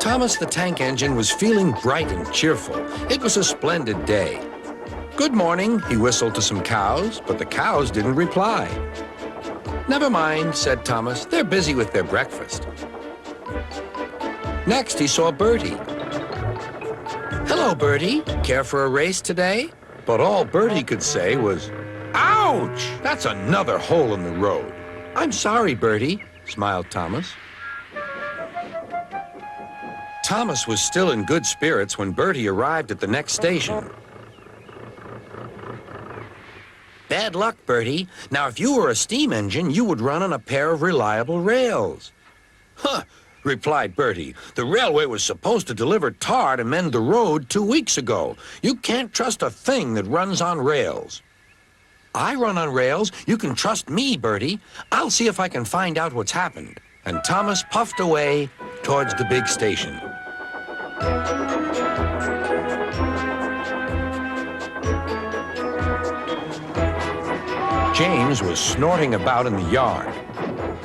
Thomas the tank engine was feeling bright and cheerful. It was a splendid day. "Good morning," he whistled to some cows, but the cows didn't reply. "Never mind," said Thomas. "They're busy with their breakfast." Next, he saw Bertie. "Hello, Bertie. Care for a race today?" But all Bertie could say was, "Ouch! That's another hole in the road." "I'm sorry, Bertie," smiled Thomas. Thomas was still in good spirits when Bertie arrived at the next station. "Bad luck, Bertie. Now, if you were a steam engine, you would run on a pair of reliable rails." "Huh," replied Bertie. "The railway was supposed to deliver tar to mend the road 2 weeks ago. You can't trust a thing that runs on rails." "I run on rails. You can trust me, Bertie. I'll see if I can find out what's happened." And Thomas puffed away towards the big station. James was snorting about in the yard.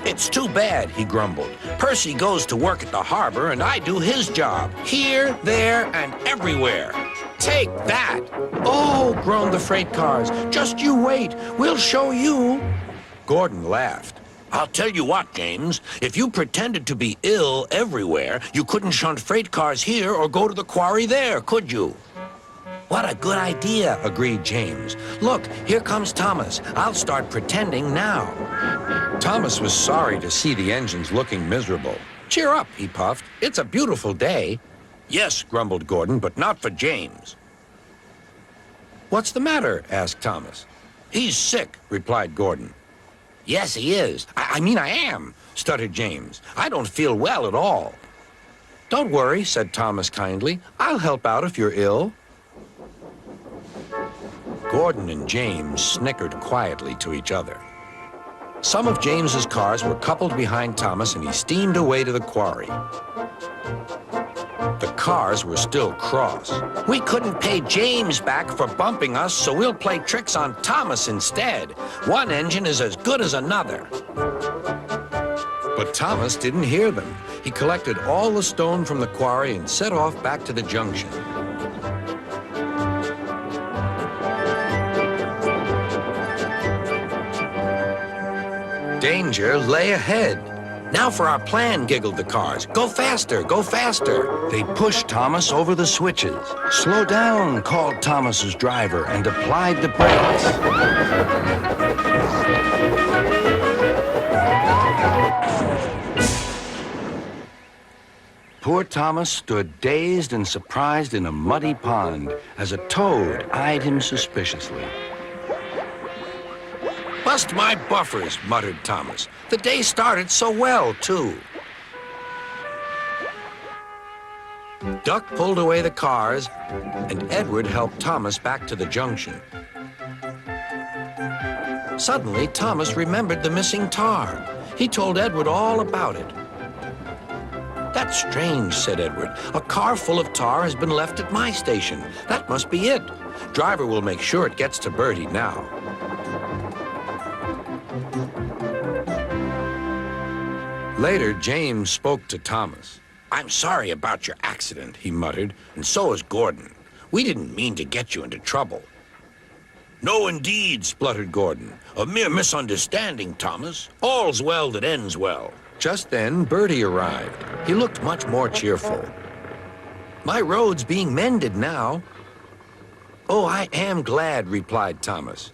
"It's too bad," he grumbled. "Percy goes to work at the harbor and I do his job. Here, there, and everywhere. Take that!" "Oh," groaned the freight cars. "Just you wait. We'll show you." Gordon laughed. "I'll tell you what, James. If you pretended to be ill everywhere, you couldn't shunt freight cars here or go to the quarry there, could you?" "What a good idea," agreed James. "Look, here comes Thomas. I'll start pretending now." Thomas was sorry to see the engines looking miserable. "Cheer up," he puffed. "It's a beautiful day." "Yes," grumbled Gordon, "but not for James." "What's the matter?" asked Thomas. "He's sick," replied Gordon. "Yes, he is. I mean, I am," stuttered James. "I don't feel well at all." "Don't worry," said Thomas kindly. "I'll help out if you're ill." Gordon and James snickered quietly to each other. Some of James's cars were coupled behind Thomas, and he steamed away to the quarry. The cars were still cross. "We couldn't pay James back for bumping us, so we'll play tricks on Thomas instead. One engine is as good as another." But Thomas didn't hear them. He collected all the stone from the quarry and set off back to the junction. Danger lay ahead. "Now for our plan," giggled the cars. "Go faster, go faster." They pushed Thomas over the switches. "Slow down," called Thomas's driver and applied the brakes. Poor Thomas stood dazed and surprised in a muddy pond as a toad eyed him suspiciously. "Bust my buffers," muttered Thomas. "The day started so well, too." Duck pulled away the cars, and Edward helped Thomas back to the junction. Suddenly, Thomas remembered the missing tar. He told Edward all about it. "That's strange," said Edward. "A car full of tar has been left at my station. That must be it. Driver will make sure it gets to Bertie now." Later, James spoke to Thomas. "I'm sorry about your accident," he muttered, "and so is Gordon. We didn't mean to get you into trouble." "No, indeed," spluttered Gordon. "A mere misunderstanding, Thomas. All's well that ends well." Just then, Bertie arrived. He looked much more cheerful. "My road's being mended now." "Oh, I am glad," replied Thomas.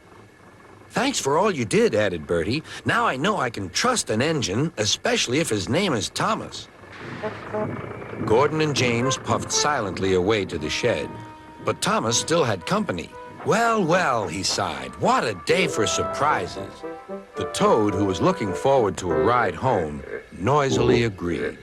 "Thanks for all you did," added Bertie. "Now I know I can trust an engine, especially if his name is Thomas." Gordon and James puffed silently away to the shed, but Thomas still had company. "Well, well," he sighed, "what a day for surprises." The toad, who was looking forward to a ride home, noisily agreed.